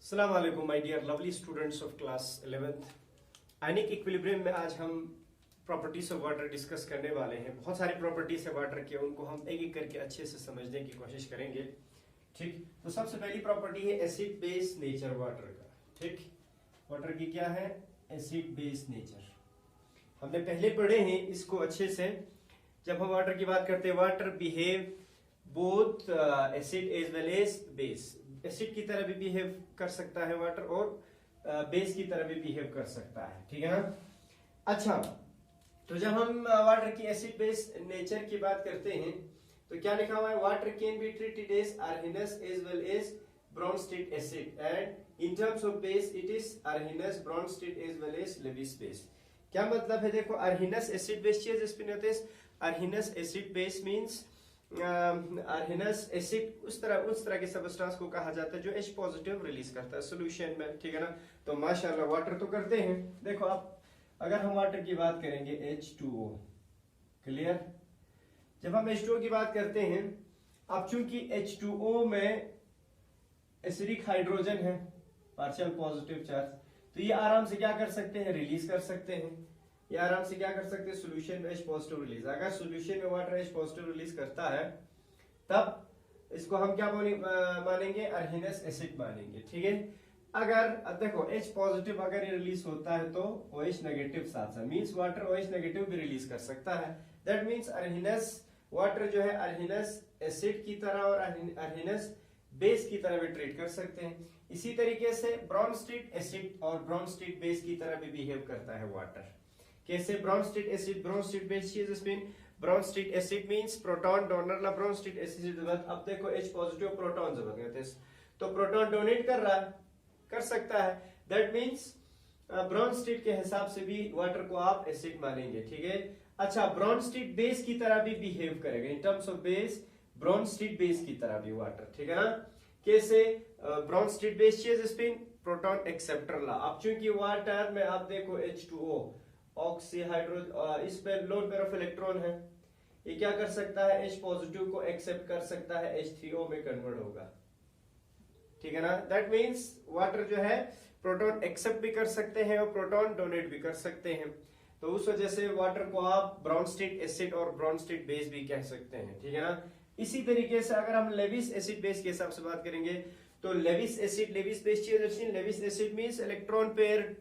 अस्सलाम वालेकुम my dear lovely students of class 11th। Ionic equilibrium में आज हम प्रॉपर्टीज ऑफ वाटर डिस्कस करने वाले हैं। बहुत सारी प्रॉपर्टीज है वाटर के, उनको हम एक एक करके अच्छे से समझने की कोशिश करेंगे। ठीक, तो सबसे पहली प्रॉपर्टी है एसिड बेस नेचर वाटर का। ठीक, वाटर की क्या है? Acid base nature. हमने पहले पढ़े हैं इसको अच्छे से। जब हम वाटर की बात करते हैं, water behave both acid as well as base. Acid की तरह भी बिहेव कर सकता है वाटर, और बेस की तरह भी बिहेव कर सकता है। ठीक है ना? अच्छा, तो जब हम वाटर की एसिड बेस नेचर की बात करते हैं तो क्या लिखा हुआ है? Water can be treated as Arrhenius as well as Bronsted acid, and in terms of base it is Arrhenius Bronsted as well as Lewis base. क्या मतलब है? देखो, अर्हिनस एसिड बेस चीज Arrhenius acid base means Arrhenius acid उस तरह के substance को कहा जाता है जो H पॉजिटिव रिलीज करता है सॉल्यूशन में। ठीक है ना? तो माशाल्लाह वाटर तो करते हैं। देखो, अब अगर हम वाटर की बात करेंगे H2O, क्लियर? जब हम H2O की बात करते हैं, अब चूंकि H2O में एसिडिक हाइड्रोजन है, पार्शियल पॉजिटिव चार्ज, तो ये आराम से क्या कर सकते हैं? रिलीज कर सकते हैं। ये आराम से क्या कर सकते हैं? सॉल्यूशन में H पॉजिटिव रिलीज। अगर सॉल्यूशन में वाटर H पॉजिटिव रिलीज करता है तब इसको हम क्या मानेंगे? अर्हिनस एसिड मानेंगे। ठीक है? अगर अब देखो, H पॉजिटिव अगर ये रिलीज होता है तो OH नेगेटिव साथ साथ मींस वाटर OH नेगेटिव भी रिलीज कर सकता है। दैट मींस अर्हिनस वाटर जो है अर्हिनस एसिड की तरह और अर्हिनस बेस की तरह भी ट्रीट कर सकते हैं। इसी तरीके से ब्रोंस्टेड एसिड और ब्रोंस्टेड बेस की तरह भी बिहेव करता है वाटर। कैसे? ब्रोंस्टेड एसिड ब्रोंस्टेड बेस चीज mean Bronsted acid means proton donor ला ब्रोंस्टेड एसिड। अब देखो, H पॉजिटिव प्रोटॉन जबरदस्त, तो प्रोटॉन डोनेट कर रहा है, कर सकता है। दैट मींस ब्रोंस्टेड के हिसाब से भी वाटर को आप एसिड मानेंगे। ठीक है? अच्छा, ब्रोंस्टेड बेस की तरह भी बिहेव करेगा इन terms of base, Bronsted base की तरह भी वाटर। ठीक है ना? कैसे? ब्रोंस्टेड बेस चीज स्पिन प्रोटॉन एक्सेप्टर ला। अब चूंकि वाटर में आप देखो H2O ऑक्सीहाइड्रो, इस पे लोन पेयर ऑफ इलेक्ट्रॉन है, ये क्या कर सकता है? H पॉजिटिव को एक्सेप्ट कर सकता है, H3O में कन्वर्ट होगा। ठीक है ना? दैट मींस वाटर जो है प्रोटॉन एक्सेप्ट भी कर सकते हैं और प्रोटॉन डोनेट भी कर सकते हैं। तो उस वजह से वाटर को आप ब्रोंस्टेड एसिड और ब्रोंस्टेड बेस भी कह सकते हैं। ठीक है ना? इसी तरीके से अगर हम लेविस एसिड बेस के हिसाब से बात करेंगे तो लेविस एसिड लेविस बेस चीज, Lewis acid means electron pair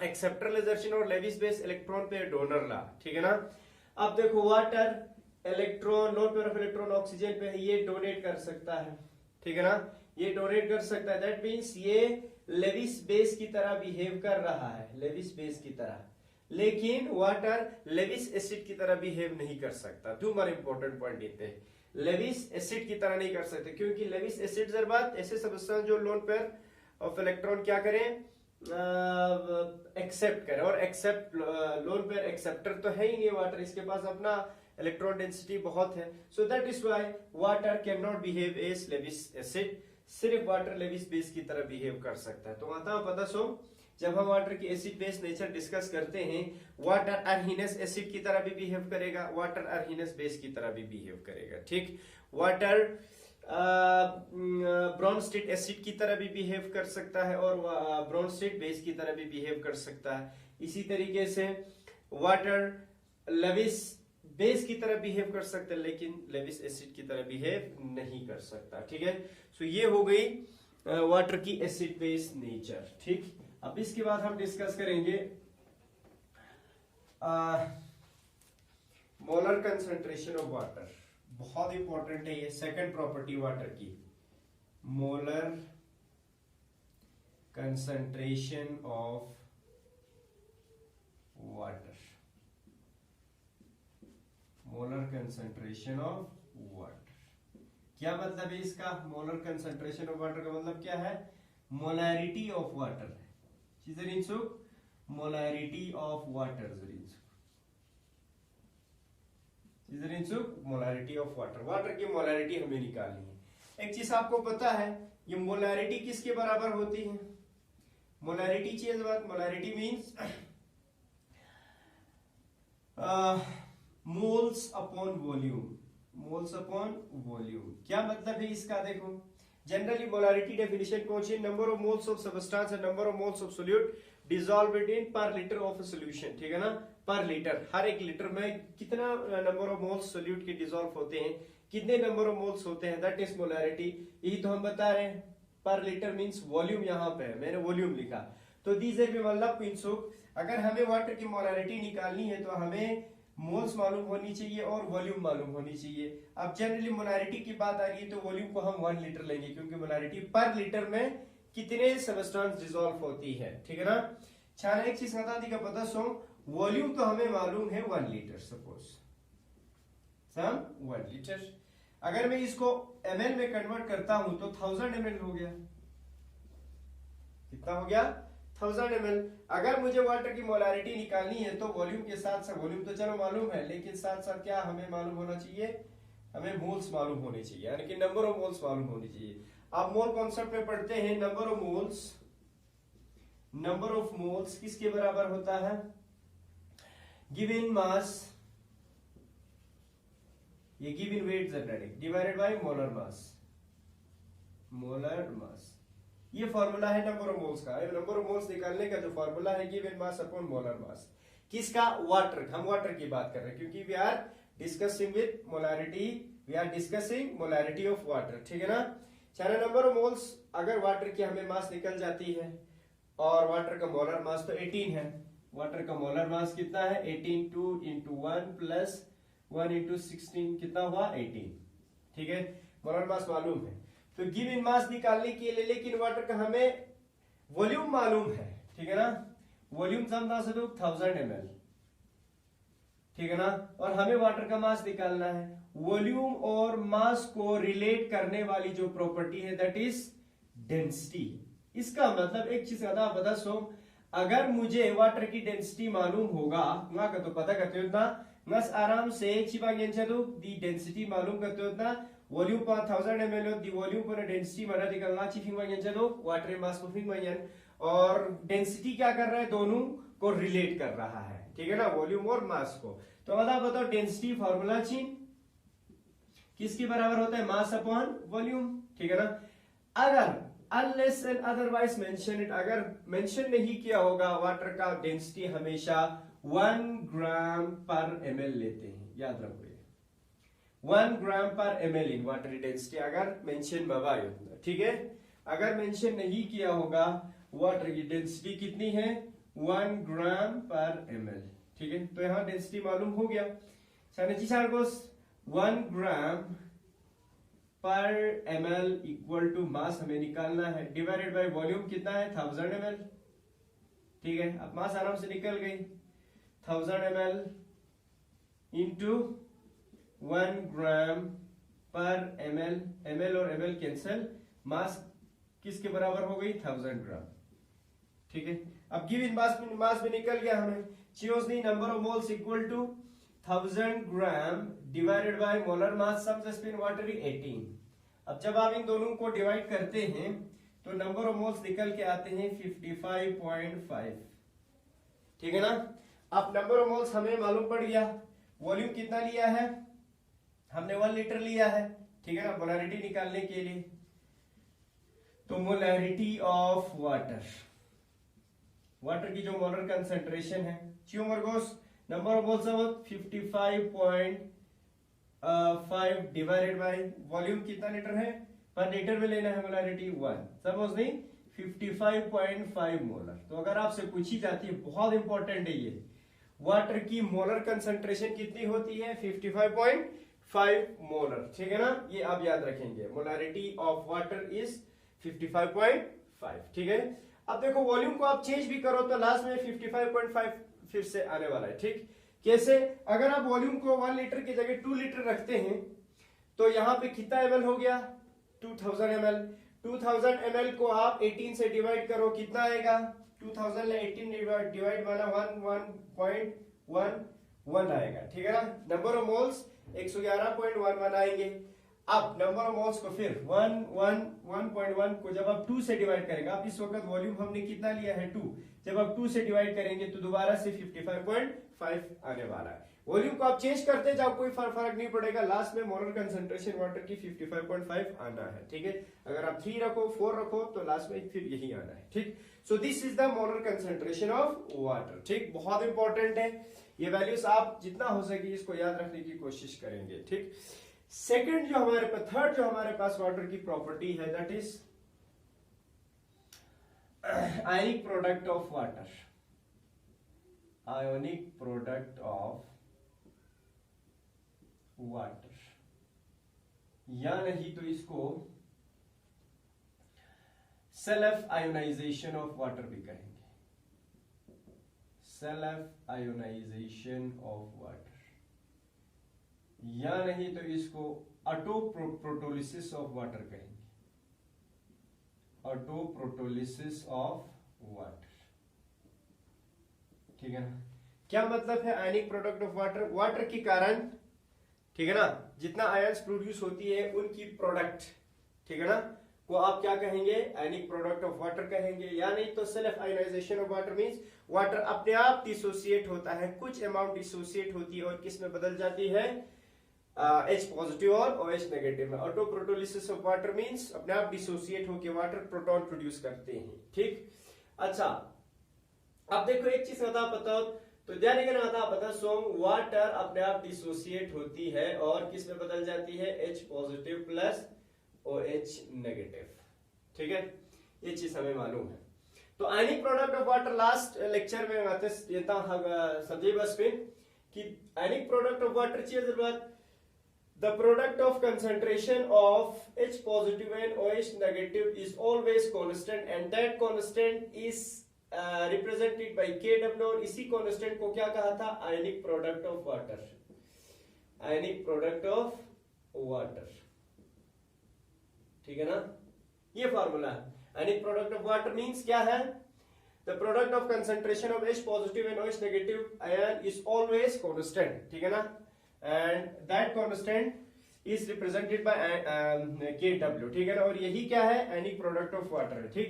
acceptor लेजर्शन और Lewis base electron pair donor ला। ठीक है ना? अब देखो, water electron lone pair of electron oxygen पे है, ये डोनेट कर सकता है। ठीक है ना? ये डोनेट कर सकता है। दैट मींस ये लेविस बेस की तरह बिहेव कर रहा है, लेविस बेस की तरह। लेकिन वाटर लेविस एसिड की तरह बिहेव नहीं कर सकता। टू मोर इंपॉर्टेंट पॉइंट इतने, लेविस एसिड की तरह नहीं कर सकते, क्योंकि लेविस एसिड जरबात ऐसे सबस्टेंस जो लोन पेयर ऑफ इलेक्ट्रॉन क्या करें? एक्सेप्ट करे, और एक्सेप्ट लोन पेयर एक्सेप्टर तो है ही नहीं वाटर, इसके पास अपना इलेक्ट्रॉन डेंसिटी बहुत है। So that is why water can not behave as Lewis acid. सिर्फ वाटर लेविस बेस की तरह बिहेव कर सकता है। तो आता पता सो, जब हम वाटर की एसिड बेस नेचर डिस्कस करते हैं, वाटर अर्हिनस एसिड की तरह भी बिहेव करेगा, वाटर अर्हिनस बेस की तरह भी बिहेव करेगा। ठीक, वाटर ब्रोंस्टेड एसिड की तरह भी बिहेव कर सकता है और ब्रोंस्टेड बेस की तरह भी बिहेव कर सकता है। इसी तरीके से वाटर लेविस बेस की तरह बिहेव कर सकता है, लेकिन लेविस एसिड की तरह बिहेव नहीं कर सकता। ठीक है? सो ये हो गई वाटर की एसिड बेस नेचर। ठीक, अब इसके बाद हम डिस्कस करेंगे मोलर कंसंट्रेशन ऑफ वाटर। बहुत इंपॉर्टेंट है ये, सेकंड प्रॉपर्टी वाटर की, molar concentration of water. Molar concentration of water क्या मतलब है इसका? मोलर कंसंट्रेशन ऑफ वाटर का मतलब क्या है? मोलैरिटी ऑफ वाटर है। Molarity of water, molarity of water. Water की मोलैरिटी हमें निकालनी है। एक चीज आपको पता है, ये मोलैरिटी किसके बराबर होती है? मोलैरिटी चीज बात, molarity means moles upon volume. Moles upon volume क्या मतलब है इसका? देखो, जनरली मोलारिटी डेफिनेशन कौन सी? Number of moles of substance and number of moles of solute dissolved in per litre of solution, ठीक है ना। पर लीटर, हर एक लीटर में कितना नंबर ऑफ मोल्स सॉल्यूट के डिसॉल्व होते हैं, कितने नंबर ऑफ मोल्स होते हैं, दैट इज मोलारिटी। यही तो हम बता रहे हैं। पर लीटर मींस वॉल्यूम, यहाँ पे मैंने वॉल्यूम लिखा। तो दीज आर मतलब पिंसुक, अगर हमें वाटर की मोलारिटी निकालनी है तो हमें मोल्स मालूम होनी चाहिए और वॉल्यूम मालूम होनी चाहिए। अब जनरली मोलारिटी की बात आ रही है तो वॉल्यूम को हम 1 लीटर लेंगे, क्योंकि मोलारिटी पर लीटर में कितने सबस्टेंस डिसॉल्व होती है, ठीक है ना। छाना एक चीज बता दी का पता सो, वॉल्यूम तो हमें मालूम है 1 लीटर, सपोज सम 1 लीटर। अगर मैं इसको ml में कन्वर्ट करता हूं तो 1000 ml हो गया। कितना हो गया? 1000 ml। अगर मुझे वाटर की मोलारिटी निकालनी है तो वॉल्यूम के साथ साथ, वॉल्यूम तो चलो मालूम है, लेकिन साथ साथ क्या हमें मालूम होना चाहिए? हमें मोल्स मालूम होने चाहिए, यानी कि नंबर ऑफ मोल्स मालूम होनी चाहिए। आप मोल कॉन्सेप्ट में पढ़ते हैं, number of moles, number of moles किसके बराबर होता है? गिवन मास, ये given weight generating divided by molar mass, molar mass. ये फॉर्मूला है नंबर ऑफ मोल्स का। नंबर ऑफ मोल्स निकालने का जो फॉर्मूला है given mass upon molar mass. किसका? वाटर। हम वाटर की बात कर रहे हैं क्योंकि we are discussing with molarity, we are discussing molarity of water, ठीक है ना। चलो नंबर ऑफ मोल्स, अगर वाटर की हमें मास निकल जाती है और वाटर का मोलर मास तो 18 है। वाटर का मोलर मास कितना है? 18, 2 into 1 प्लस 1 into 16 कितना हुआ? 18, ठीक है। मोलर मास मालूम है तो गिवन मास निकालने के लिए, लेकिन वाटर का हमें वॉल्यूम मालूम है, ठीक है ना। वॉल्यूम समझा सकते हो 1000 ml, ठीक है ना। और हमें वाटर का मास निकालना है। वॉल्यूम और मास को रिलेट करने वाली जो प्रॉपर्टी है दैट इज डेंसिटी। इसका मतलब एक चीज ज्यादा बता सो, अगर मुझे वाटर की डेंसिटी मालूम होगा ना का तो पता करते हो ना, नस आराम से छिपांगे दी डेंसिटी मालूम करते हो ना। वॉल्यूम पर 1000 ml दी वॉल्यूम पर डेंसिटी मरा दिखा चिफिंग वाटर मास पुफिंग और डेंसिटी क्या कर रहा है? दोनों को रिलेट कर रहा है, ठीक है ना, वॉल्यूम और मास को। तो बताओ डेंसिटी फॉर्मूला चीन किसके बराबर होता है? मास अपॉन वॉल्यूम, ठीक है ना। अगर unless and otherwise mention it, अगर मेंशन नहीं किया होगा वाटर का डेंसिटी हमेशा 1 ग्राम पर ml लेते हैं, याद रखो 1 ग्राम पर ml इन वाटर डेंसिटी, अगर मेंशन मवायो, ठीक है। अगर मेंशन नहीं किया होगा वाटर की डेंसिटी कितनी है? 1 ग्राम पर ml, ठीक है। तो यहां डेंसिटी मालूम हो गया। 1 ग्राम पर ml इक्वल टू मास हमें निकालना है, डिवाइडेड बाय वॉल्यूम कितना है? 1000 ml, ठीक है। अब मास आराम से निकल गई, 1000 ml इंटू 1 ग्राम पर ml, ml और ml कैंसल, मास किसके बराबर हो गई? 1000 ग्राम, ठीक है। अब गिवन मास भी निकल गया हमें। चीज the number of moles equal to 1000 gram divided by molar mass सम स्पिन वाटर 18। अब जब आप इन दोनों को डिवाइड करते हैं तो नंबर ऑफ मोल्स निकल के आते हैं 55.5, ठीक है ना। अब नंबर ऑफ मोल्स हमें मालूम पड़ गया। वॉल्यूम कितना लिया है? हमने 1 लीटर लिया है, ठीक है ना, मोलारिटी निकालने के लिए। तो मोलारिटी ऑफ वाटर, वाटर की जो मोलर कंसेंट्रेशन है, number of moles 55.5 divided by volume कितना लीटर है? पर लीटर में लेना है मोलारिटी 1, सपोज नहीं 55.5 मोलर। तो अगर आपसे पूछी जाती है, बहुत इंपॉर्टेंट है ये, वाटर की मोलर कंसेंट्रेशन कितनी होती है? 55.5 मोलर, ठीक है ना। ये आप याद रखेंगे, मोलारिटी ऑफ वाटर इज 55.5, ठीक है। अब देखो वॉल्यूम को आप चेंज भी करो तो लास्ट में 55.5 फिर से आने वाला है, ठीक। कैसे? अगर आप वॉल्यूम को 1 लीटर की जगह 2 लीटर रखते हैं तो यहां पे कितना ml हो गया? 2000 ml। 2000 ml को आप 18 से डिवाइड करो, कितना आएगा? 2000 ले 18 डिवाइड माना 1.11 आएगा, ठीक है ना। नंबर ऑफ मोल्स 111.11 आएंगे। अब नंबर ऑफ मोल्स को फिर 1.1 को जब आप 2 से डिवाइड करेंगे, आप इस वक्त वॉल्यूम हमने कितना लिया है? 2, जब आप 2 से डिवाइड करेंगे तो दोबारा से 55.5 आने वाला है। वॉल्यूम को आप चेंज करते जाओ, कोई फर्क नहीं पड़ेगा, लास्ट में मोलर कंसंट्रेशन वाटर की 55.5 आना है, ठीक है। अगर आप 3 रखो 4 रखो तो लास्ट में फिर यही आना है, ठीक। So this is the molar concentration of water, ठीक। बहुत इंपॉर्टेंट है ये वैल्यूज, आप जितना हो सके इसको याद रखने की कोशिश करेंगे, ठीक। सेकंड जो हमारे पास, थर्ड जो हमारे पास वाटर की प्रॉपर्टी है that is ionic product of water, ionic product of water, या नहीं तो इसको सेल्फ आयोनाइजेशन ऑफ वाटर भी कहेंगे, सेल्फ आयोनाइजेशन ऑफ वाटर, या नहीं तो इसको ऑटोप्रोटोलिसिस ऑफ वाटर कहेंगे, ऑटोप्रोटोलिसिस ऑफ वाटर, ठीक है ना। क्या मतलब है आयनिक प्रोडक्ट ऑफ वाटर? वाटर के कारण, ठीक है ना, जितना आयंस प्रोड्यूस होती है उनकी प्रोडक्ट, ठीक है ना, को आप क्या कहेंगे? आयनिक प्रोडक्ट ऑफ वाटर कहेंगे। या नहीं तो self ionization of water means water अपने आप डिसोसिएट होता है, कुछ अमाउंट डिसोसिएट होती है और किस में बदल जाती है? H पॉजिटिव और OH नेगेटिव में। ऑटोप्रोटोलिसिस ऑफ वाटर मींस अपने आप डिसोसिएट होकर वाटर प्रोटॉन प्रोड्यूस करते हैं, ठीक। अच्छा, अब देखो एक चीज बताओ तो ध्यान पता सोम वाटर अपने आप डिसोसिएट होती है और किस में बदल जाती है? H positive plus OH negative, ठीक है, ये चीज हमें मालूम है। तो आयनिक product of water last lecture में आते समझे बस में कि आयनिक प्रोडक्ट ऑफ वाटर चाहिए जरूरत the product of concentration of H positive and OH negative is always constant and that constant is represented by Kw और इसी constant को क्या कहा था? आयनिक product of water, ionic product of water, ठीक है ना, ये फार्मूला है। आयनिक प्रोडक्ट ऑफ वाटर मींस क्या है? The product of concentration of H positive and OH negative ion is always constant, ठीक है ना, and that constant is represented by Kw, ठीक है ना, और यही क्या है? आयनिक प्रोडक्ट ऑफ वाटर है, ठीक।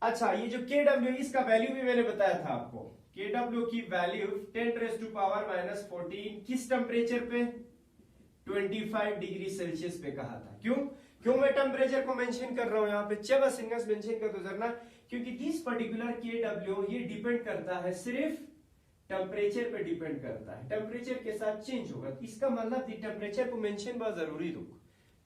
अच्छा, ये जो Kw इसका वैल्यू भी मैंने बताया था आपको, Kw की वैल्यू 10⁻⁻14 किस टेम्परेचर पे? 25 डिग्री सेल्सियस पे कहा था। क्यों मैं टेम्परेचर को मेंशन कर रहा हूं यहाँ पे? जब सिंगल्स मेंशन कर दो जरा, क्योंकि दिस पर्टिकुलर Kw ये डिपेंड करता है, सिर्फ टेम्परेचर पे डिपेंड करता है, टेम्परेचर के साथ चेंज होगा। इसका मतलब टेम्परेचर को मेंशन बहुत जरूरी दो,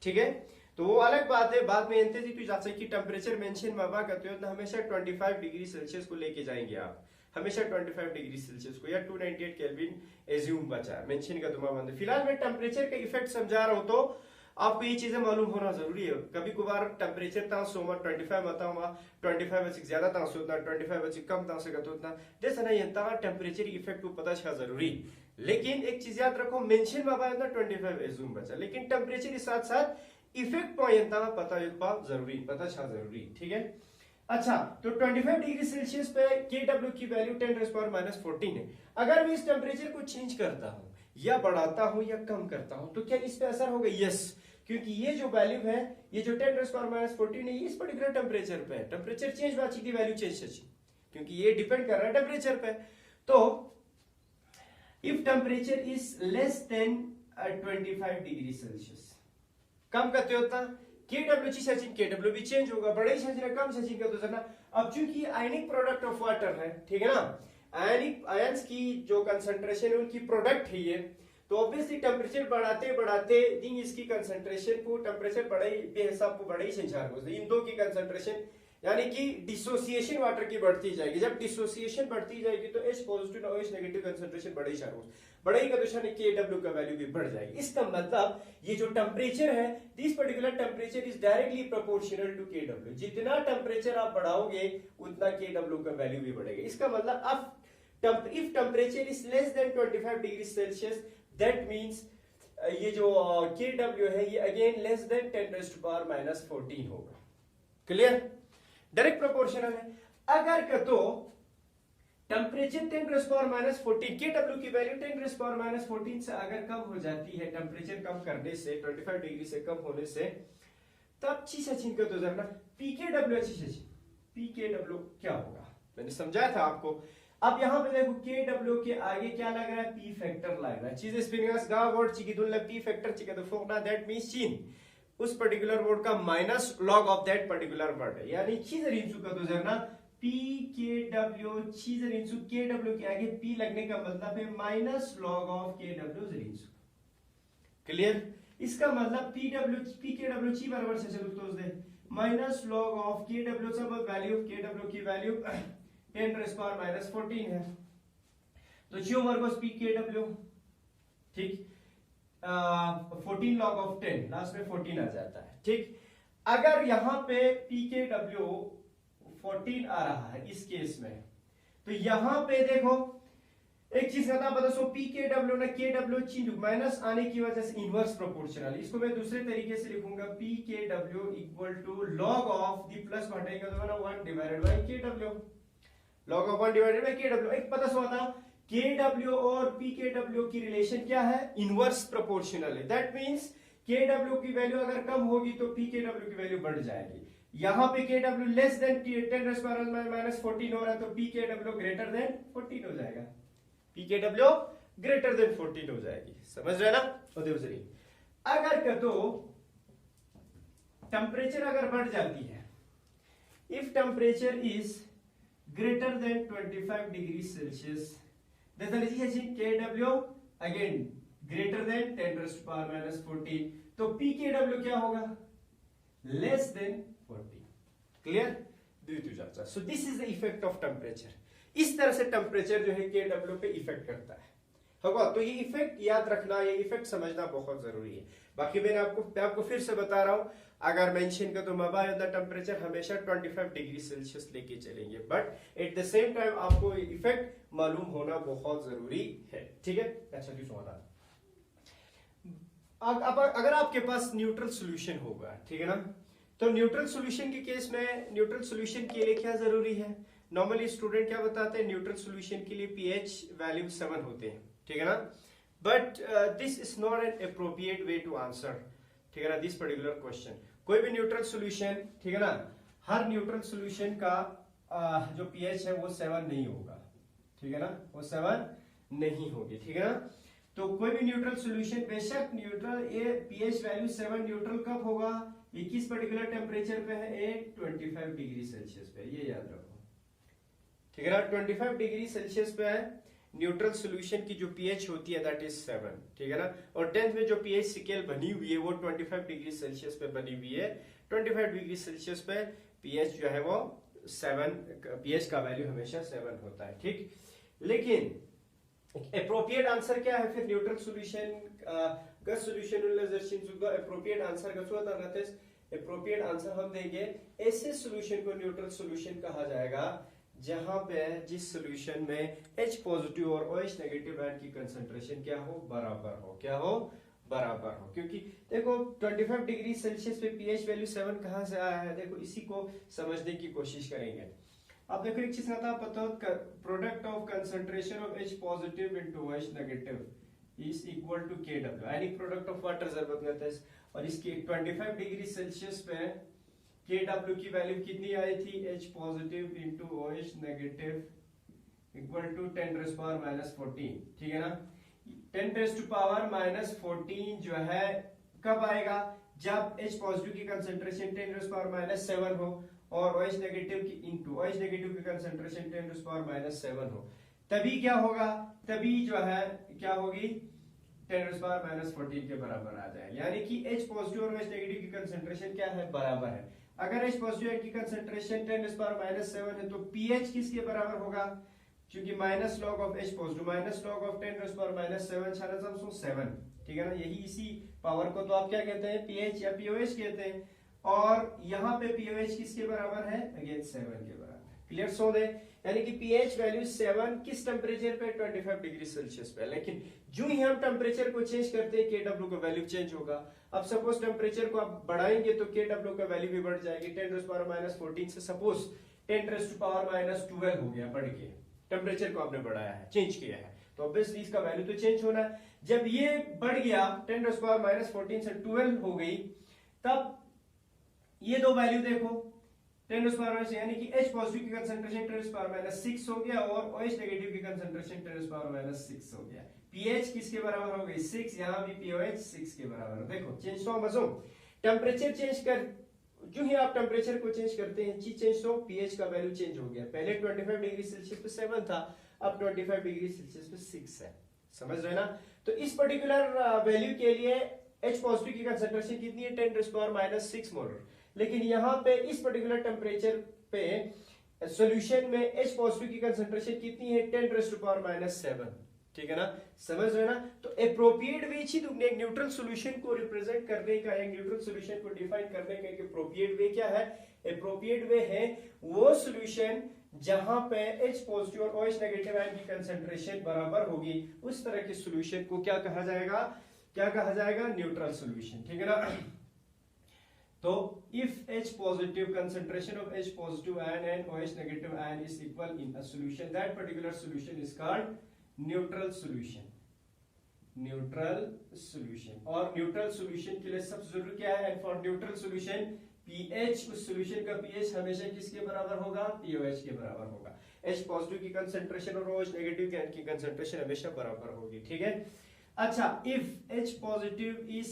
ठीक है। तो वो अलग बात है, बाद में एनते जी जासे कि टेम्परेचर मेंशन माबा करते हो तो हमेशा 25 डिग्री सेल्सियस को लेके जाएंगे आप, हमेशा 25 डिग्री सेल्सियस को, या 298 केल्विन एज्यूम बचा मेंशन का तुम्हारा बंद। फिलहाल मैं टेम्परेचर का इफेक्ट समझा रहा हूं तो आपको ये चीजें मालूम होना जरूरी है। कभी कभार टेम्परेचर ता सोमा 25 बताऊंगा, 25 बच्चे ज्यादा ता सोता, 25 बच्चे कम ता से करते उतना जैसे नहीं यंता टेम्परेचर इफेक्ट को पता छा जरूरी। लेकिन एक चीज याद रखो, मेंशन बाबा ना 25 एज्यूम बचा, लेकिन टेम्परेचर के साथ साथ इफेक्ट पॉइंट पता जरूरी, पता छा जरूरी, ठीक है। अच्छा, तो 25 डिग्री सेल्सियस पे Kw की वैल्यू 10⁻⁻14 है। अगर मैं इस टेम्परेचर को चेंज करता हूं या बढ़ाता हूं या कम करता हूं तो क्या इस पे असर होगा? यस, क्योंकि ये जो वैल्यू है, ये जो 10⁻⁻14 है, ये इस पर्टिकुलर टेम्परेचर पे है। टेम्परेचर चेंज बाची की वैल्यू चेंज है, क्योंकि ये डिपेंड कर रहा है टेम्परेचर पे। तो if temperature is less than 25 degree Celsius, कम करते होता Kw ची सचिन Kw भी चेंज होगा, बड़े ही सचिन कम सचिन का तो ना। अब चूंकि आयनिक प्रोडक्ट ऑफ वाटर है, ठीक है ना, आयनिक आयंस की जो कंसंट्रेशन है उनकी प्रोडक्ट है ये, तो ऑब्वियसली टेम्परेचर बढ़ाते बढ़ाते दिन इसकी कंसंट्रेशन को टेम्परेचर बढ़े बेहिसाब को बढ़े ही संचार हो, इन दो की कंसंट्रेशन यानी कि डिसोसिएशन वाटर की बढ़ती जाएगी। जब डिसोसिएशन बढ़ती जाएगी तो H पॉजिटिव और OH नेगेटिव कंसंट्रेशन बढ़े ही हो, बढ़ेगी का दूसरा Kw का वैल्यू भी बढ़ जाएगी। इसका मतलब ये जो टेम्परेचर है, this particular temperature is directly proportional to Kw। जितना टेम्परेचर आप बढ़ाओगे उतना Kw का वैल्यू भी बढ़ेगा। इसका मतलब अब if temperature is less than 25 degree Celsius, that means ये जो Kw है ये अगेन लेस देन 10⁻⁻14 होगा। क्लियर? डायरेक्ट प्रोपोर्शनल है। अगर कतो टेम्परेचर 10⁻⁻14, Kw की वैल्यू 10⁻⁻14 से अगर कम हो जाती है, टेम्परेचर कम करने से, 25 डिग्री से कम होने से, तब चीज अच्छी का तो जरा Pkw अच्छी Pkw क्या होगा? मैंने समझाया था आपको। अब यहाँ पे देखो के डब्ल्यू के आगे क्या लग रहा है, पी फैक्टर लग रहा है। चीज स्पिनिंगस गा वर्ड चिकिदुल्ला पी फैक्टर चिकद फोकना दैट मींस चीन उस पर्टिकुलर वर्ड का minus log of that particular word है। यानी चीज रिंचु का तो जरना पी के डब्ल्यू चीज रिंचु के डब्ल्यू के आगे पी लगने का मतलब है माइनस लॉग ऑफ के डब्ल्यू रिंचु। क्लियर? इसका मतलब पी के डब्ल्यू ची बराबर से चलो तो दे माइनस लॉग ऑफ के डब्ल्यू चा वैल्यू के डब्ल्यू की वैल्यू 10 रेज़ पावर माइनस 14 है, तो जी वर्गोस पी के डब्ल्यू, ठीक, 14 लॉग ऑफ 10 लास्ट में 14 आ जाता है। ठीक, अगर यहां पे पी के डब्ल्यू 14 आ रहा है इस केस में, तो यहां पे देखो एक चीज का पता, सो पी के डब्ल्यू ना के डब्ल्यू चेंज माइनस आने की वजह से इनवर्स प्रोपोर्शनल, इसको मैं दूसरे तरीके से लिखूंगा P K W equal to log of the plus घटाएगा तो ना 1 divided by K W, log of 1 divided by K W. एक पता सोता के डब्ल्यू और पी के डब्ल्यू की रिलेशन क्या है, इनवर्स प्रोपोर्शनल है। दैट मींस के डब्ल्यू की वैल्यू अगर कम होगी तो पी के डब्ल्यू की वैल्यू बढ़ जाएगी। यहां पे के W less than 10 raise power minus 14 हो रहा है, तो P K W greater than 14 हो जाएगा, P K W greater than 14 हो जाएगी। समझ रहे ना? अगर क्या तो टेम्परेचर अगर बढ़ जाती है, if temperature is greater than 25 degrees Celsius, then the resistance kW again greater than 10 raised to power minus 14, तो pKW क्या होगा, less than 40। Clear? So this is the effect of temperature। इस तरह से टेम्परेचर जो है kW पे effect करता है, होगा। तो ये इफेक्ट याद रखना, ये इफेक्ट समझना बहुत जरूरी है। बाकी मैं आपको फिर से बता रहा हूं, अगर मेंशन कर तो मोबाइल द टेम्परेचर हमेशा 25 डिग्री सेल्सियस लेके चलेंगे, but at the same time आपको ये इफेक्ट मालूम होना बहुत जरूरी है। ठीक है? अच्छा जी, सोना अब अगर आपके पास न्यूट्रल सॉल्यूशन होगा, ठीक है ना, तो न्यूट्रल सॉल्यूशन के केस में न्यूट्रल सॉल्यूशन के लिए क्या जरूरी है, नॉर्मली स्टूडेंट क्या बताते हैं, न्यूट्रल सॉल्यूशन के लिए पीएच वैल्यू 7 होते हैं, ठीक है ना, but this is not an appropriate way to answer, ठीक है ना, दिस पर्टिकुलर क्वेश्चन। कोई भी न्यूट्रल सॉल्यूशन, ठीक है ना, हर न्यूट्रल सॉल्यूशन का जो पीएच है वो 7 नहीं होगा, ठीक है ना, वो 7 नहीं होगी, ठीक है ना। तो कोई भी न्यूट्रल सॉल्यूशन बेशक न्यूट्रल ये पीएच वैल्यू 7 न्यूट्रल कब होगा, ये किस पर्टिकुलर टेम्परेचर पे है, ये 25 डिग्री सेल्सियस पे, ये याद रखो, ठीक है ना, 25 डिग्री सेल्सियस पे है न्यूट्रल सॉल्यूशन की जो पीएच होती है दैट इज 7, ठीक है ना। और 10th में जो पीएच स्केल बनी हुई है वो 25 डिग्री सेल्सियस पे बनी हुई है, 25 डिग्री सेल्सियस पे पीएच जो है वो 7, पीएच का वैल्यू हमेशा 7 होता है, ठीक। लेकिन अप्रोप्रिएट आंसर क्या है फिर न्यूट्रल सॉल्यूशन का सॉल्यूशन अप्रोप्रिएट आंसर का रहता है, अप्रोप्रिएट आंसर हम देंगे ऐसे सॉल्यूशन को न्यूट्रल सॉल्यूशन कहा जाएगा जहां पे जिस सॉल्यूशन में H पॉजिटिव और OH नेगेटिव आयन की कंसंट्रेशन क्या हो, बराबर हो, क्या हो, बराबर हो। क्योंकि देखो 25 डिग्री सेल्सियस पे पीएच वैल्यू 7 कहां से आया है, देखो इसी को समझने की कोशिश करेंगे। अब देखो एक चीज आता पता हो, product of concentration of H positive into OH negative is equal to KW, यानी प्रोडक्ट ऑफ वाटर जरूरत करता है। और इसके 25 डिग्री सेल्सियस पे KW की वैल्यू कितनी आई थी, H positive into OH negative equal to 10 raise power minus 14, ठीक है ना। 10 रेज़ टू पावर माइनस 14 जो है कब आएगा, जब H पॉजिटिव की कंसंट्रेशन 10 रेज़ पावर माइनस 7 हो और OH नेगेटिव की इंटू OH नेगेटिव की कंसंट्रेशन 10 रेज़ पावर माइनस 7 हो, तभी क्या होगा, तभी जो है क्या होगी, 10 रेज़ पावर माइनस 14 के बराबर आ जाएगा। यानी कि H पॉजिटिव और OH नेगेटिव की कंसंट्रेशन क्या है, बराबर है। अगर H पॉजिटिव की कंसंट्रेशन 10 रेज़ पावर माइनस 7 है तो pH किसके बराबर होगा, क्योंकि minus log of H positive minus log of 10 raise power minus 7, ठीक है ना, यही इसी पावर को तो आप क्या कहते हैं, pH या POH कहते हैं। और यहाँ पे POH किसके बराबर है, अगेन 7 के बराबर। क्लियर सो दे, यानी कि pH वैल्यू 7 किस टेम्परेचर पे, 25 डिग्री सेल्सियस पे। लेकिन जो ही हम टेम्परेचर को चेंज करते हैं KW का वैल्यू चेंज होगा। अब सपोज टेम्परेचर को आप बढ़ाएंगे तो KW का वैल्यू भी बढ़ जाएगी, 10 रेज़ पावर माइनस 14 से suppose 10 raise to power minus 12 हो गया, बढ़ के टेम्परेचर को आपने बढ़ाया है, चेंज किया है, तो ऑब्वियसली इसका वैल्यू तो चेंज होना है। जब ये बढ़ गया 10 रेज़ पावर माइनस 14 से 12 हो गई, तब ये दो वैल्यू देखो, 10⁻⁻⁻, यानी कि H पॉजिटिव की कंसंट्रेशन 10⁻⁻⁶ हो गया और OH नेगेटिव की कंसंट्रेशन 10⁻⁻⁶ हो गया। pH किसके बराबर हो गई 6, यहां भी pOH 6 के बराबर हो। देखो चेंज तो मजो टेम्परेचर चेंज कर, जो ही आप टेम्परेचर को चेंज करते हैं चेंज तो pH का वैल्यू चेंज हो गया। पहले 25 डिग्री सेल्सियस पे 7 था, अब 25 डिग्री सेल्सियस पे 6 है। समझ रहे ना? तो इस पर्टिकुलर वैल्यू के लिए H पॉजिटिव की कंसंट्रेशन कितनी है 10⁻⁻⁶ मोलर, लेकिन यहाँ पे इस पर्टिकुलर टेम्परेचर पे सॉल्यूशन में H पॉजिटिव की कंसंट्रेशन कितनी है 10⁻⁷ ठीक है ना? समझ रहे ना? तो एप्रोप्रिएट वे ही तुमने एक न्यूट्रल सॉल्यूशन को रिप्रेजेंट करने का, एक न्यूट्रल सॉल्यूशन को डिफाइन करने का एक एप्रोप्रिएट वे क्या है? एप्रोप्रिएट वे है वो सॉल्यूशन जहां पे H पॉजिटिव और OH नेगेटिव आयन की कंसंट्रेशन बराबर होगी, उस तरह के सॉल्यूशन को क्या कहा जाएगा? क्या कहा जाएगा? Neutral solution. ठीक है ना? तो if H positive concentration of H positive ion and OH negative ion is equal in a solution, that particular solution is called neutral solution। Neutral solution, और न्यूट्रल सॉल्यूशन के लिए सबसे जरूरी क्या है? And for neutral solution pH, उस solution का pH हमेशा किसके बराबर होगा? pOH के बराबर होगा। H पॉजिटिव की कंसंट्रेशन और OH नेगेटिव की कंसंट्रेशन हमेशा बराबर होगी। ठीक है? अच्छा, if H positive is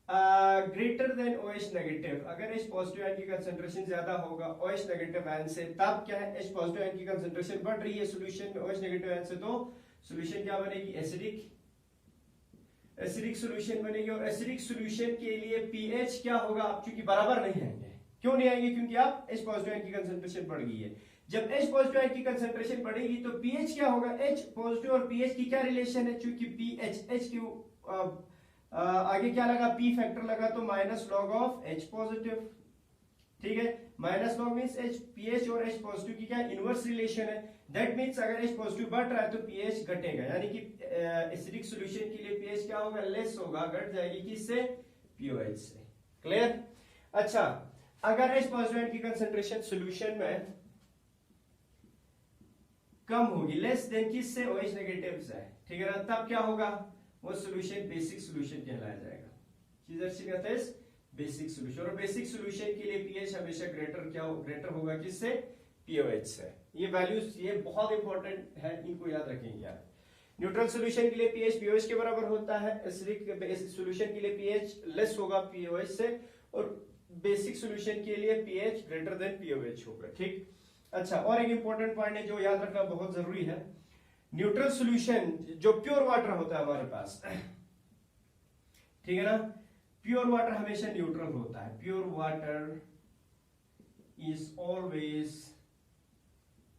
greater than OH negative, अगर H पॉजिटिव आयन की कंसंट्रेशन ज्यादा होगा OH नेगेटिव आयन से, तब क्या है? H पॉजिटिव आयन की कंसंट्रेशन बढ़ रही है सॉल्यूशन में OH नेगेटिव आयन से, तो सॉल्यूशन क्या बनेगी? एसिडिक सॉल्यूशन बनेगी। और एसिडिक सॉल्यूशन के लिए pH क्या होगा? आप चूंकि बराबर नहीं आएंगे, क्यों नहीं आएंगे? क्योंकि आप H पॉजिटिव आयन की कंसंट्रेशन बढ़ गई है। जब H पॉजिटिव आयन की कंसंट्रेशन बढ़ेगी तो pH क्या होगा? H पॉजिटिव और pH की क्या रिलेशन है? चूंकि pH H की आगे क्या लगा? P फैक्टर लगा, तो minus log of H positive. ठीक है? Minus log means H, pH और H पॉजिटिव की क्या इनवर्स रिलेशन है। दैट मींस अगर H पॉजिटिव बढ़ रहा है तो pH घटेगा, यानी कि एसिडिक सॉल्यूशन के लिए pH क्या होगा? लेस होगा, घट जाएगी किससे? pOH से। क्लियर? अच्छा, अगर H पॉजिटिव की कंसंट्रेशन सॉल्यूशन में कम होगी, लेस देन किससे? OH नेगेटिव से। ठीक है ना? तब क्या होगा? वो सॉल्यूशन बेसिक सॉल्यूशन कहलाया जाएगा। बेसिक सॉल्यूशन, और बेसिक सॉल्यूशन के लिए pH हमेशा ग्रेटर होगा किससे? pOH से। ये वैल्यूज ये बहुत इंपॉर्टेंट है, इनको याद रखेंगे आप। न्यूट्रल सॉल्यूशन के लिए pH pOH के बराबर होता है, एसिडिक सॉल्यूशन के लिए pH लेस होगा pOH से, और बेसिक सॉल्यूशन के लिए pH ग्रेटर देन pOH होगा। ठीक? अच्छा, और एक इंपॉर्टेंट पॉइंट है जो याद रखना बहुत जरूरी है। न्यूट्रल सॉल्यूशन जो प्योर वाटर होता है हमारे पास, ठीक है ना? प्योर वाटर हमेशा न्यूट्रल होता है। Pure water is always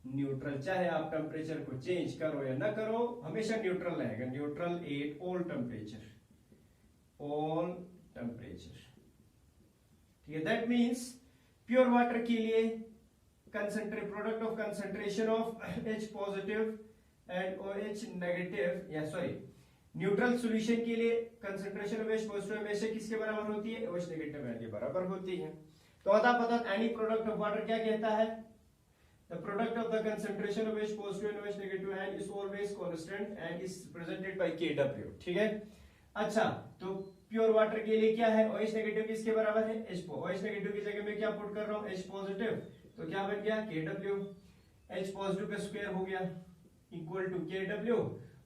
neutral, चाहे आप टेम्परेचर को चेंज करो या ना करो, हमेशा न्यूट्रल रहेगा। Neutral at all temperature, all temperature. ठीक है? दैट मीन्स प्योर वाटर के लिए product of concentration of H positive and OH negative, या सॉरी न्यूट्रल सॉल्यूशन के लिए कंसंट्रेशन ऑफ H पॉजिटिव हमेशा किसके बराबर होती है? OH नेगेटिव आयन के बराबर होती है। तो अतः एनी प्रोडक्ट ऑफ वाटर क्या कहता है? The product of the concentration of H positive and OH negative ion is always constant and is represented by Kw। ठीक है? अच्छा, तो प्योर वाटर के लिए क्या है? OH नेगेटिव किसके बराबर है? OH नेगेटिव की जगह में क्या पुट कर रहा हूं? H पॉजिटिव, तो क्या बन गया? Kw। H पॉजिटिव का स्क्वायर हो गया इक्वल टू Kw,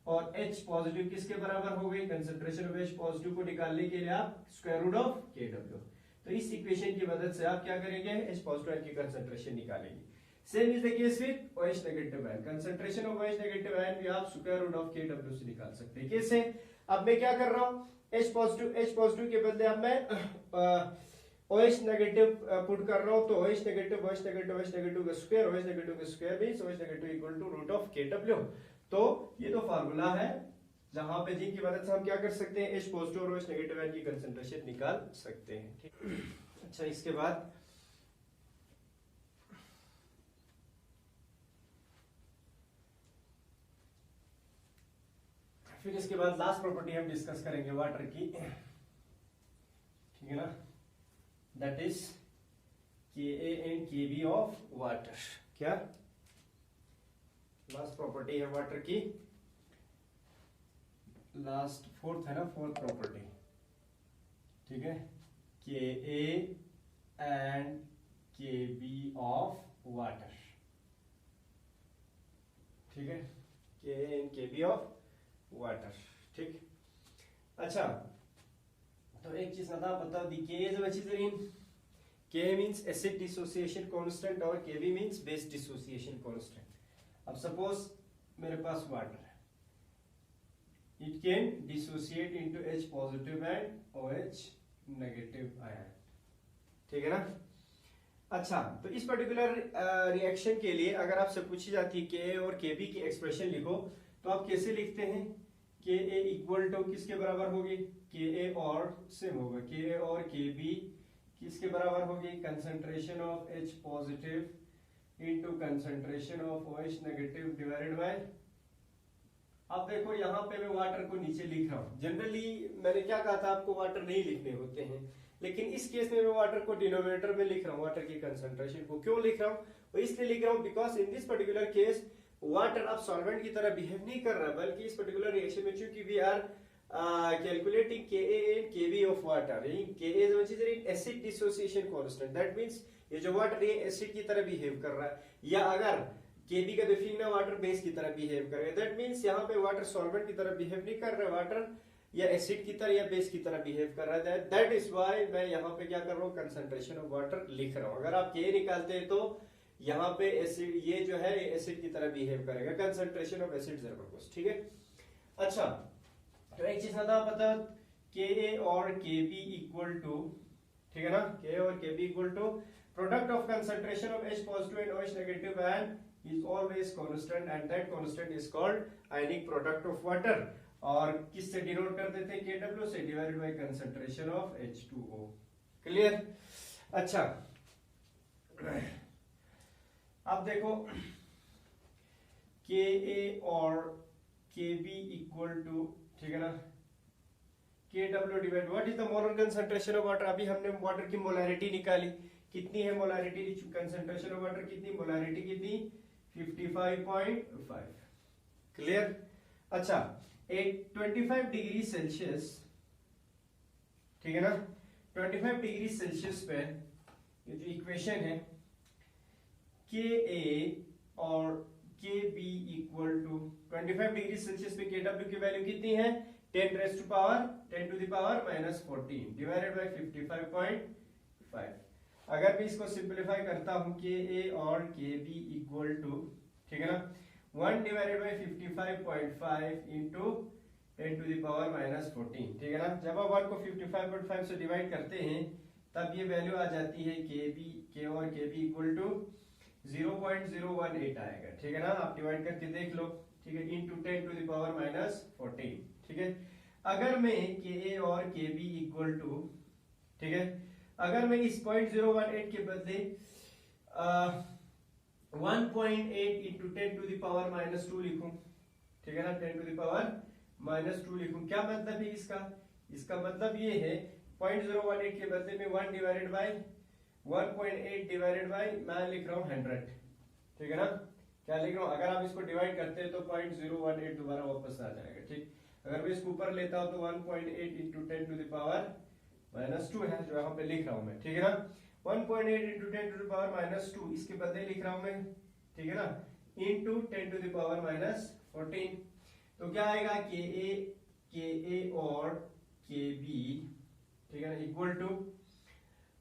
और H पॉजिटिव किसके बराबर हो गई? कंसंट्रेशन ऑफ H पॉजिटिव को निकालने के लिए आप स्क्वायर रूट ऑफ Kw। तो इस इक्वेशन की मदद से आप क्या करेंगे? H पॉजिटिव की कंसंट्रेशन निकालेंगे। Same is the case with OH negative ion. Concentration of OH negative ion भी आप स्क्वायर रूट ऑफ Kw से निकाल सकते हैं। कैसे? अब मैं क्या कर रहा हूं? H पॉजिटिव के बदले अब मैं OH नेगेटिव पुट कर रहा हूं, तो OH नेगेटिव का स्क्वायर, OH नेगेटिव का square means OH negative equal to root of Kw। तो ये तो फार्मूला है जहां पे जिनकी मदद से हम क्या कर सकते हैं? H पॉजिटिव और OH नेगेटिव आयन की कंसंट्रेशन निकाल सकते हैं। ठीक? अच्छा, इसके बाद फिर इसके बाद लास्ट प्रॉपर्टी हम डिस्कस करेंगे वाटर की। ठीक है ना? That is Ka and Kb of water. क्या लास्ट प्रॉपर्टी है वाटर की? लास्ट फोर्थ है ना, फोर्थ प्रॉपर्टी। ठीक है? Ka and Kb of water, ठीक है, Kb ऑफ वाटर, ठीक। अच्छा, तो एक चीज बता दी, K is which is in K means acid dissociation constant और Kb means base dissociation constant। अब सपोज मेरे पास वाटर है, it can dissociate into H positive and OH negative ion, ठीक है ना। अच्छा, तो इस पर्टिकुलर रिएक्शन के लिए अगर आपसे पूछी जाती है Ka और Kb की एक्सप्रेशन लिखो, तो आप कैसे लिखते हैं? Ka इक्वल टू किसके बराबर होगी? Ka और सेम होगा, Ka और Kb किसके बराबर होगी? Concentration of H positive into concentration of OH negative divided by. अब देखो यहाँ पे मैं वाटर को नीचे लिख रहा हूँ। जनरली मैंने क्या कहा था आपको, वाटर नहीं लिखने होते हैं, लेकिन इस केस में मैं वाटर को डिनोमिनेटर में लिख रहा हूँ, वाटर की कंसंट्रेशन को। क्यों लिख रहा हूँ? वो इसलिए लिख रहा हूँ because in this particular case water अब सॉल्वेंट की तरह बिहेव नहीं कर रहा, बल्कि इस पर्टिकुलर रिएक्शन में चूंकि we are calculating Ka and Kb of water, Ka is which is in acid dissociation constant, that means ये जो वाटर ये एसिड की तरह बिहेव कर रहा है, या अगर Kb का देखिए ना वाटर बेस की तरह बिहेव कर रहा है, दैट मींस यहाँ पे वाटर सॉल्वेंट की तरह बिहेव नहीं कर रहा है, वाटर या एसिड की तरह या बेस की तरह बिहेव कर रहा है। दैट इज व्हाई मैं यहाँ पे क्या कर रहा हूँ, कंसंट्रेशन ऑफ वाटर लिख रहा हूँ। अगर आप K निकालते हैं तो यहाँ पे एसिड ये जो है एसिड की तरह बिहेव करेगा, कंसंट्रेशन ऑफ एसिड जबरदस्त, ठीक है। अच्छा, तो एक चीज पता, Ka और Kb इक्वल टू, ठीक है ना, Ka और Kb equal to product of concentration of H positive and OH negative ion is always constant and that constant is called ionic product of water. और किससे डिनोट कर देते हैं? Kw से, divided by concentration of H2O। Clear? अच्छा, अब देखो Ka और Kb इक्वल टू, ठीक है ना, Kw divide what is the molar concentration of water. अभी हमने वाटर की मोलैरिटी निकाली, कितनी है मोलैरिटी? कंसंट्रेशन ऑफ वाटर कितनी, मोलैरिटी कितनी? 55.5। क्लियर? अच्छा, एक 25 डिग्री सेल्सियस, ठीक है ना, 25 डिग्री सेल्सियस पे ये जो इक्वेशन है Ka और Kb equal to 25 degree Celsius पे Kw की वैल्यू कितनी है? 10 to the power minus 14 divided by 55.5। अगर मैं इसको सिंपलीफाई करता हूं, Ka और Kb इक्वल टू, ठीक है ना, 1 divided by 55.5 into 10 to the power minus 14, ठीक है ना। जब आप 1 को 55.5 से डिवाइड करते हैं तब ये वैल्यू आ जाती है K और Kb इक्वल टू 0.018 आएगा, ठीक है ना। आप डिवाइड करके देख लो, ठीक है, into 10 to the power minus 14, ठीक है। अगर मैं Ka और Kb इक्वल टू, ठीक है, अगर मैं इस 0.018 के बदले 1.8 into 10 to the power minus 2 लिखूं, ठीक है ना, 10 टू द पावर माइनस 2 लिखूं, क्या मतलब है इसका? इसका मतलब ये है 0.018 के बदले में 1 डिवाइडेड बाय 1.8 डिवाइडेड बाय मैं लिख रहा हूँ 100, ठीक है ना। क्या लिख रहा हूँ? अगर आप इसको डिवाइड करते हैं तो 0.018 दोबारा वापस आ जाएगा, ठीक। अगर मैं इसको ऊपर लेता हूँ तो 1.8 into 10 to the power minus 2 है जो यहाँ पे लिख रहा हूँ मैं, ठीक है ना। 1.8 into 10 to the power minus 2 इसके बदले लिख रहा हूँ मैं, ठीक है ना, into 10 to the power minus 14। तो क्या आएगा? Ka और Kb, ठीक है ना, equal to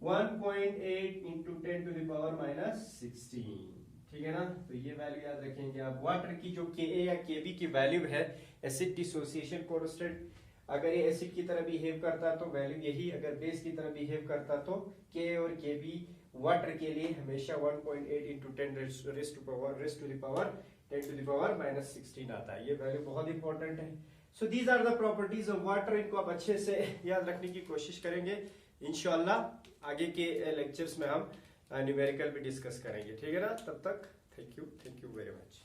1.8 into 10 to the power minus 16, ठीक है ना। तो ये वैल्यू याद रखेंगे आप। वाटर की जो Ka या Kb की वैल्यू है, एसिड डिसोसिएशन कांस्टेंट, अगर ये एसिड की तरह बिहेव करता तो वैल्यू यही, अगर बेस की तरह बिहेव करता तो Ka और Kb वाटर के लिए हमेशा 1.8 into 10 raised to the power 10 to the power minus 16 आता है। ये वैल्यू बहुत इंपॉर्टेंट है। So these are the properties of water. इनको आप अच्छे से याद रखने की कोशिश करेंगे। इंशाल्लाह आगे के लेक्चर्स में हम न्यूमेरिकल भी डिस्कस करेंगे, ठीक है ना। तब तक थैंक यू वेरी मच।